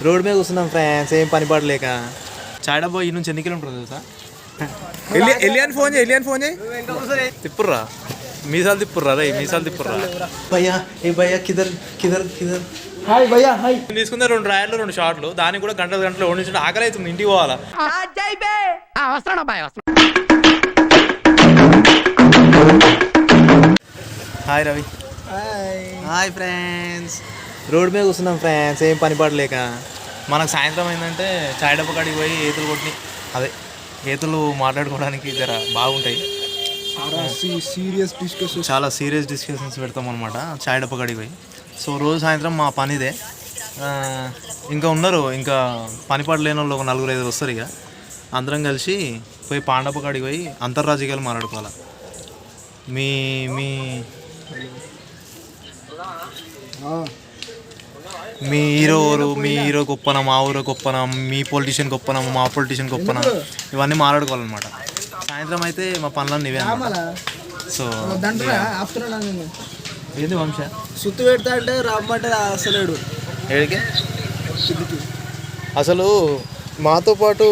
Road మీద కూర్చున్నాం friends, ఏం పని పడలేక. చాయ్ డబ్బా ఈ నుంచి ఎన్ని కిలోమీటర్లు తెలుసా? ఎలియన్ ఫోన్ చేయి తిప్పుర్రా, మీసాలు తిప్పుర్రా రే, మీసాలు తిప్పుర్రా. భయ్యా ఏ భయ్యా కిదర్ కిదర్ కిదర్. హాయ్ భయ్యా హాయ్. తీసుకున్న 2 రాయలు 2 షార్ట్లు, దానికి కూడా గంటలు ఓడించు. ఆకలి అవుతుంది, ఇంటికి పోవాలా. Hi Ravi. Hi friends, road మీద కూర్చున్నాం ఫ్రెండ్స్, ఏం పని పడలేక. మనకు సాయంత్రం అయిందంటే చాయ్ డబ్బా కాడికి పోయి ఈతలు కొట్టి, అదే ఈతలు మాట్లాడుకోవడానికి జర బాగుంటాయి. చాలా సీరియస్ డిస్కషన్స్ పెడతాం అనమాట చాయ్ డబ్బా కాడికి పోయి. సో రోజు సాయంత్రం మా పనిదే. ఇంకా ఉన్నారు, ఇంకా పని పడలేని వాళ్ళు ఒక 4-5 వస్తారు. ఇక అందరం కలిసి పోయి పాండప్ప కాడికి పోయి అంతర్రాజకీయాలు మాట్లాడుకోవాలి. మీ మీ మీ హీరో ఊరు, మీ హీరో గొప్పన, మా ఊరు గొప్పన, మీ పొలిటీషియన్ గొప్పన, మా పొలిటీషియన్ గొప్పన, ఇవన్నీ మాట్లాడుకోవాలన్నమాట. సాయంత్రం అయితే మా పనులన్నీ ఇవే అన్నమాట. సో ఏంది వంశ సుత్తు పెడతా అంటే రమ్మంటే అసలేడు ఏడికి. అసలు మాతో పాటు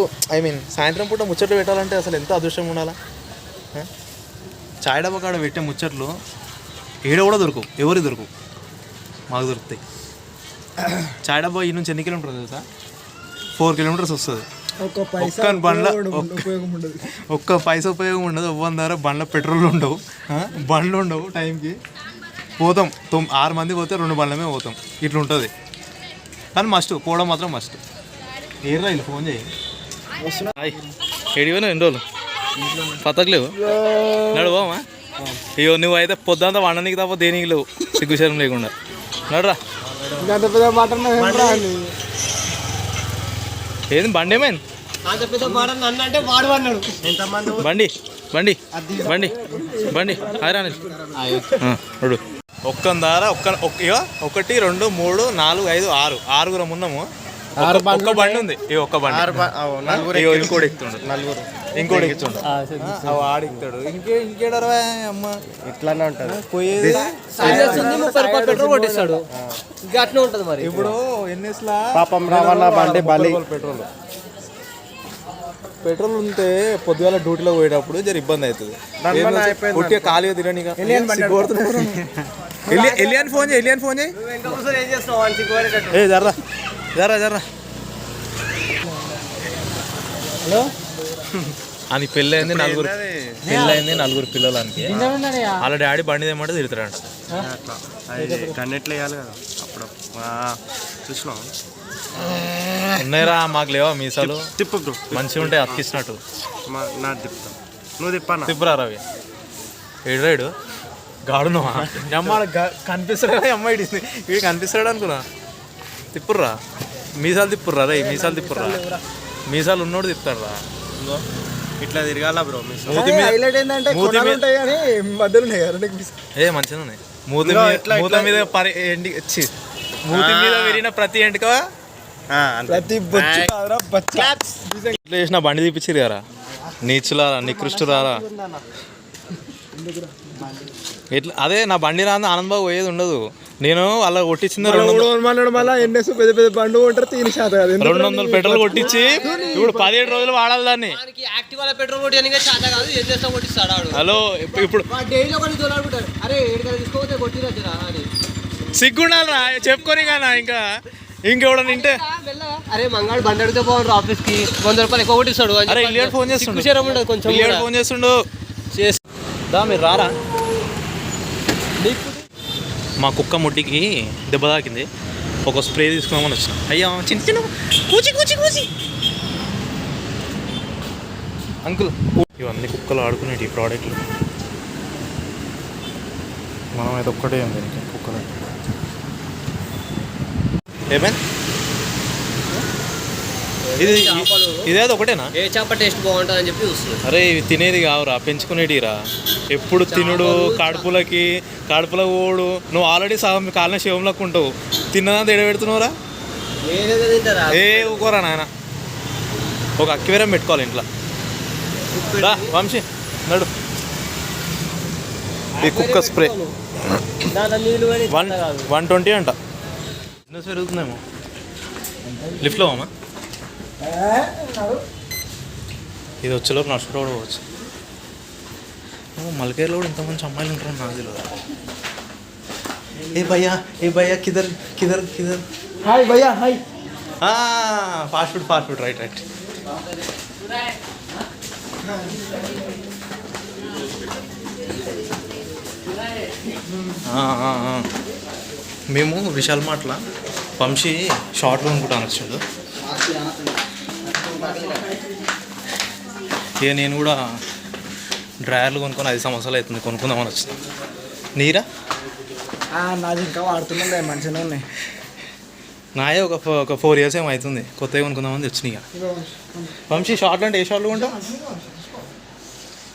సాయంత్రం పూట ముచ్చట్లు పెట్టాలంటే అసలు ఎంత అదృష్టం ఉండాలా. చాయ్ డబ్బా కాడ పెట్టే ముచ్చట్లు ఏడ కూడా దొరకవు, ఎవరికి దొరకవు, మాకు దొరుకుతాయి. చాయ్ డబ్బా ఈ నుంచి ఎన్ని కిలోమీటర్లు తెలుసా? 4 కిలోమీటర్స్ వస్తుంది. ఒక్క బండ్ల ఒక్క పైసా ఉపయోగం ఉండదు. ఒవ్వని ద్వారా బండ్ల పెట్రోల్ ఉండవు, బండ్లు ఉండవు. టైంకి పోతాం, 6 మంది పోతే 2 బండ్లమే పోతాం. ఇట్లా ఉంటుంది. కానీ మస్ట్ పోవడం మాత్రం మస్ట్. ఏ రైలు ఫోన్ చేయి. ఏడిపోయినా 2 రోజులు పతకలేవు, నడువామా? ఇవో నువ్వు అయితే పొద్దుంతా వండనికి తప్ప దేనికి లేవు, సిగ్గుశరం లేకుండా. నడురా. ఏది బండి ఏమైంది? బండి బండి బండి బండి హాయిరా నడు. ఒక్కందారా 1 2 3 4 5 6 6 ఉన్నాము. ఒక్క బండి ఉంది, ఒక్క బండి. ఇంకోటి ఎక్కుతుండు, ఇంకోటి ఎక్కుతుండు, ఆడిస్తాడు. ఇంకేడరా అమ్మ ఇట్లానే ఉంటుంది. పోయేది 30 రూపాయలు పెట్రోల్ కొట్టిస్తాడు. అట్లా ఉంటుంది మరి. ఇప్పుడు ఎన్ఎస్లా పాపం రావన్న బండి బలి. పెట్రోల్ ఉంటే పొద్దుగాల డ్యూటీలో పోయేటప్పుడు జర ఇబ్బంది అవుతుంది. పుట్టిగా ఖాళీగా తినని. ఎలియన్ ఫోన్ చేయి. ఏ జర్రా జర్రా జర్రా. హలో అని పెళ్ళయింది 4 పిల్లలకి. వాళ్ళ డాడీ బండి తెమ్మంటే తిడతాడంట. కన్నెట్లు వేయాలి కదా అప్పుడు చూసినా. ఉన్నాయిరా, మాకు లేవా మీసాలు? తిప్పు బ్రో, మంచిగా ఉంటాయి అతికిచ్చినట్టు. నా తిప్పుతాను, నువ్వు తిప్పాను. తిప్పురా రవి. ఏడు గాడును అమ్మ కనిపిస్తాడు కదా, అమ్మాయి వీడు కనిపిస్తాడు అనుకున్నా. తిప్పుర్రా, మీసాలు తిప్పుర్రా రే, మీసాలు తిప్పుర్రా. మీసాలు ఉన్నోడు తిప్పుతాడు రా. ఇట్లా తిరగాల బ్రో. మూతి మీద ఏ మంచిగా ఉన్నాయి. మూతి మీద మూతి మీద విరిగిన ప్రతి ఎంటిక ఇట్లా చేసిన బండి తీపిచ్చిరు కదా. నీచులారా, నికృష్టులారా. ఎట్లా అదే నా బండి రాంది ఆనందబాబు పోయేది ఉండదు. నేను అలా కొట్టించింది 200 పెట్రోల్ కొట్టించి ఇప్పుడు 17 రోజులు వాడాలి దాన్ని. హలో ఇప్పుడు సిగ్గుండాలరా చెప్పుకొని కానా. ఇంకెవడ నింటే అరే మంగాడు బండి అడిగితే పోవాలి ఆఫీస్ కి 100 రూపాయలు ఎక్కువ కొట్టిస్తాడు. అరే ఇల్లు ఫోన్ చేస్తుండు, కొంచెం ఫోన్ చేస్తుండు. దా మీరు రారా. మా కుక్క ముట్టికి దెబ్బ తాకింది, ఒక స్ప్రే తీసుకున్నామని వచ్చిన. అయ్యా చిన్న చిన్న కూచి అంకుల్, ఇవన్నీ కుక్కలు ఆడుకునేవి ఈ ప్రోడక్ట్లు. మనం అయితే ఒక్కటే ఉంది కుక్కలు. ఏమైనా ఇదేదో ఒకటేనా? ఏ చేప టేస్ట్ బాగుంటుంది అని చెప్పి చూస్తుంది. అరే ఇవి తినేది కావురా, పెంచుకునేటిరా. ఎప్పుడు తినుడు, కడుపులో ఓడు. నువ్వు ఆల్రెడీ సగం కాలిన శివంలోకి ఉంటావు, తిన్నదంతా ఎడబెడుతున్నావురా. ఏ ఊకోరా నాయన. ఒక అక్కివేరం పెట్టుకోవాలి ఇంట్లో. వంశీ నడు. ఈ కుక్క స్ప్రే 120 అంట. బిజినెస్ పెరుగుతుందేమో. లిఫ్ట్లో అమ్మా ఇది వచ్చేలోపు నడుచుకుంటూ కూడా పోవచ్చు. మల్కేర్లో కూడా ఇంతమంది అమ్మాయిలు ఉంటారు నాకు తెలియదు. ఏ భయ్యా కిదర్ కిదర్ కిదర్. హాయ్ భయ్యా హాయ్. Fast food right. మేము విశాల్ మార్ట్ల వంశీ షార్ట్లో అనుకుంటాను వచ్చాడు. ఇక నేను కూడా డ్రాయర్లు కొనుక్కొని 5 సంవత్సరాలు అవుతుంది కొనుక్కుందామని వచ్చింది. నీరా నాది ఇంకా వాడుతున్నాం మంచిగానే ఉన్నాయి. నాయే ఒక 4 years ఏమో అవుతుంది కొత్తగా కొనుక్కుందామని వచ్చినాయి. ఇక వంశీ షార్ట్లు అంటే ఏ షార్ట్లు కొంటావు?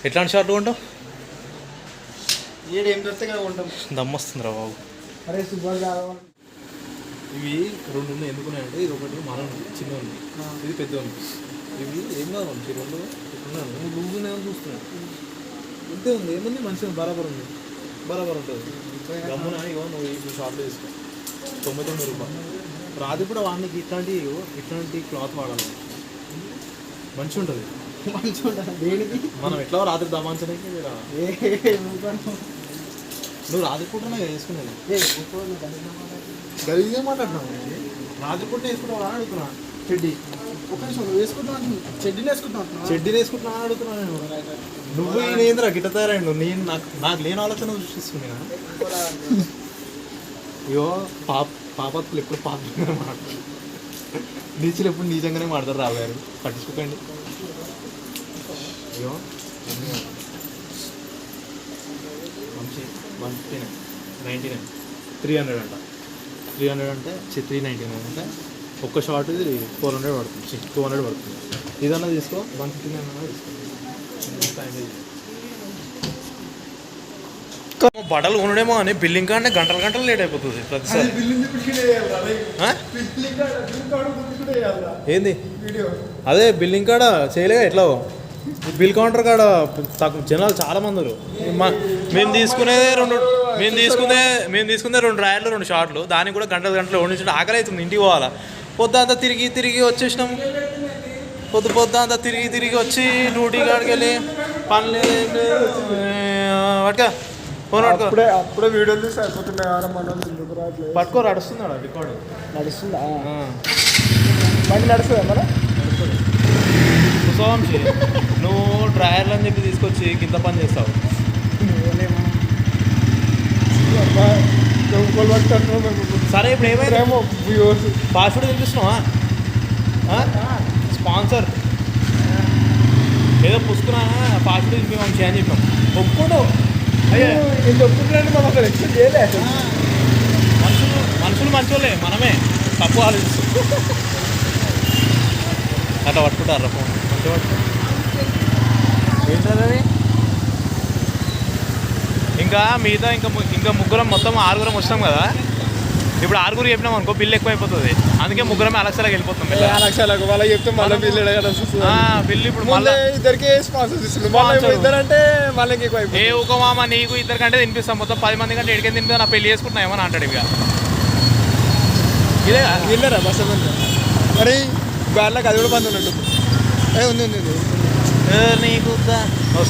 ఎట్లాంటి షార్ట్లు కొంటావు? ఏం దొరికితే కదా ఉంటాం. దమ్మొస్తుందిరా బాబు. అరే సూపర్. ఇవి 2 ఉన్నాయి. ఎందుకున్నాయంటే ఇది ఒకటి మనం చిన్న ఉంది, ఇది పెద్ద ఉంది. ఇవి ఏం కాదు మంచి 2 ఎట్లున్నాను లూజ్ ఉన్నాయని చూస్తున్నాను. ఇంతే ఉంది, ఏముంది మంచిగా బరాబర్ ఉంది, బరాబర్ ఉంటుంది. గమ్మున ఇగో నువ్వు ఈ షాప్లో తీసుకో 99 రూపాయలు. రాత్రి కూడా వాడికి ఇట్లాంటి క్లాత్ వాడాలి, మంచిగా ఉంటుంది. దేనికి మనం ఎట్లా రాత్రి దమాంచడానికి నువ్వు రాత్రి పూటనే వేసుకునేది. గలీజ్గా మాట్లాడుతున్నావు. రాత్రి పూట వేసుకుంటావు అడుగుతున్నా. చెడ్డీ ఒక నిమిషం వేసుకుంటున్నాను. చెడ్డీని వేసుకుంటున్నా అడుగుతున్నాను నేను. నువ్వు నేంద్రా గిట్ట తయారైండు. నేను నాకు లేని ఆలోచన సృష్టిస్తున్నా. అయ్యో పాపత్తులు ఎప్పుడు పాపంగానే మాట్లాడతారు, నీచులు ఎప్పుడు నిజంగానే మాడతారు. రాగారు పట్టించుకోకండి. అయ్యో 159, 99, 300 అంట. 300 అంటే 399 అంటే ఒక్క షార్ట్ ఇది 400 పడుతుంది, 200 పడుతుంది. ఇదన్నా తీసుకో 159 అన్నా తీసుకో. బట్టలు కొనడేమో అని బిల్లింగ్ కాడనే గంటలు లేట్ అయిపోతుంది ప్రతిసారి. ఏంది అదే బిల్లింగ్ కాడ చేయలేగా ఎట్లా బిల్ కౌంటర్ కాడ తక్కువ జనాలు చాలా మంది. మేము తీసుకునే 2 డ్రాయర్లు 2 షార్ట్లు, దానికి కూడా గంటలు వండించడం ఆకలి అవుతుంది. ఇంటికి పోవాలా, పొద్దంతా తిరిగి వచ్చేసినాం. పొద్దంతా తిరిగి వచ్చి డ్యూటీ కాడికి వెళ్ళి పని లేదు పట్టుకో ఫోన్ అప్పుడే వీడియో తీసి అయిపోతున్నాయి. పట్టుకో నడుస్తున్నాడు రికార్డు. నడుస్తుందా? బండి నడుస్తుందా మన? కుసవంశీ నువ్వు డ్రాయర్లు అని చెప్పి తీసుకొచ్చి కింద పని చేస్తావు. సరే ఇప్పుడు ఏమైందేమో ఫాస్ట్ ఫుడ్ తినిపిస్తున్నావా? స్పాన్సర్ ఏదో పుసుకున్నా ఫాస్ట్ ఫుడ్ తినిపి వంశీ అని చెప్పాం. ఒప్పుకోడు. అయ్యో ఇంత ఒప్పుకున్నాను మనం అసలు ఎక్స్పెక్ట్ చేయలేదు. మనుషులు మంచోళ్ళే, మనమే తప్పు ఆలోచిస్తాం. అట్లా పట్టుకుంటారు ఫోన్ మంచిగా పట్టుకో. ఏంటది ఇంకా మిగతా ఇంకా ముగ్గురం మొత్తం 6 వస్తాం కదా. ఇప్పుడు 6 చెప్పినాం అనుకో బిల్లు ఎక్కువైపోతుంది. అందుకే ముగ్గురమే అలక్షలకు వెళ్ళిపోతాం. లక్షలకు వాళ్ళకి చెప్తే మళ్ళీ బిల్లు ఇప్పుడు మళ్ళీ ఇద్దరికి స్పాన్సర్ ఇస్తున్నాం. ఇద్దరంటే మళ్ళీ ఎక్కువ ఏ ఒక మామ నీకు 2 కంటే తినిపిస్తాం. మొత్తం 10 మంది కంటే 7 తినిపిస్తా. నా పెళ్లి చేసుకుంటున్నా ఏమని అంటాడు. ఇక ఇదే వెళ్ళారా బస్ మరి వాళ్ళకి అది కూడా బంద్ ఉన్నట్టు ఉంది. నీకు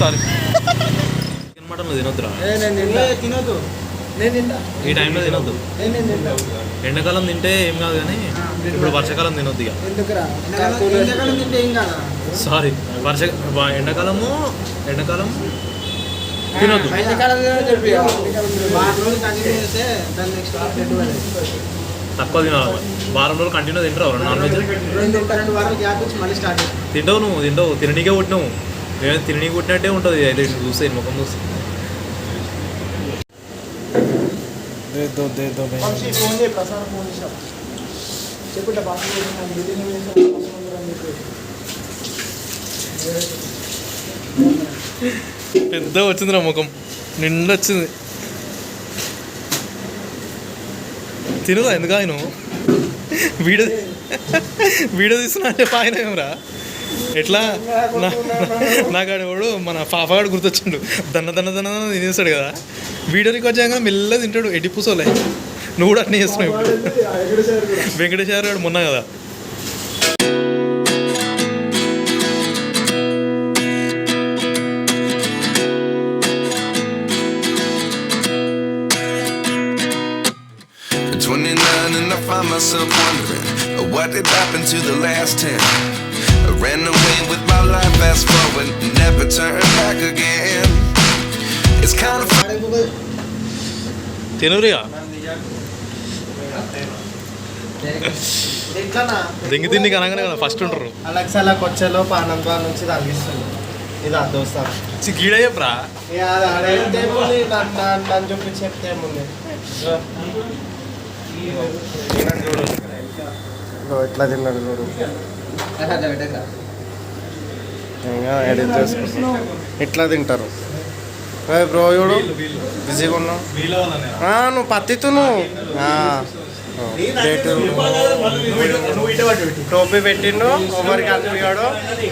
సారీ మటన్ తినొద్దురా. తినొద్దు. ఈ టైంలో తినొద్దు. ఎండాకాలం తింటే ఏం కాదు కానీ ఇప్పుడు వర్షాకాలం తినొద్దు. ఇక సారీ ఎండాకాలం తినొద్దు. తక్కువ తినాలి. వారం రోజులు కంటిన్యూ తింటావు నాన్ వెజ్. తింటావు నువ్వు తిననీకే పుట్టినావు. మేము తిననీకి పుట్టినట్టే ఉంటుంది. అయితే చూస్తే ముఖం చూస్తే పెద్ద వచ్చింది నా ముఖం నిండా వచ్చింది. తినదా ఎందుకు ఆయన వీడియో తీస్తున్నా అంటే ఆయన ఏమరా ఎట్లా నాకు ఆడవాడు మన పాపగాడు గుర్తొచ్చిండు. దన్న తినేస్తాడు కదా. వీడియో రికార్డ్ చేయగానే మెల్లగా తింటాడు. ఎడ్డి పూసోలే. నువ్వు కూడా అట్నే చేస్తున్నావు. ఇప్పుడు వెంకటేశ్వర గారు మొన్న కదా what did happen to the last 10? I ran away with my life, fast forward, never turn back again. It's kind of తినురిగా దింగి తిండి కనగానే కదా ఫస్ట్ ఉంటారు అలక్సలకు వచ్చేలోపు ఆనందవాళ్ళ నుంచి తగ్గిస్తుంది ఇది దోస్తాను గీడ చెప్పరా నన్ను చూపించి చెప్తే ఏముంది ఎట్లా తిన్నాడు చూడు ఎడిట్ చేసుకుంటా ఎట్లా తింటారు బ్రో చూడు బిజీగా ఉన్నావు నువ్వు పత్తితు నువ్వు టోపీ పెట్టిండు ఎవరికి అనిపించాడు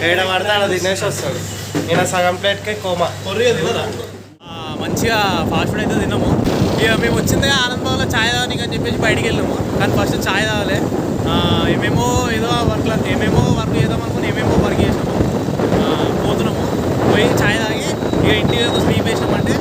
ఏడ పడితే అలా తినేసి వస్తాడు నేను సగం ప్లేట్కే కోమా మంచిగా ఫాస్ట్ ఫుడ్ అయితే తిన్నాము ఇక మేము వచ్చిందే ఆనందంలో ఛాయ్ తాగడానికి అని చెప్పేసి బయటికి వెళ్ళాము కానీ ఫస్ట్ ఛాయ్ తాగాలి ఏమేమో వర్క్ చేద్దాం అనుకుని ఏమేమో వర్క్ చేసినాము పోతున్నాము పోయి ఛాయ్ తాగి ఇక ఇంటికి స్లీప్ వేసినామంటే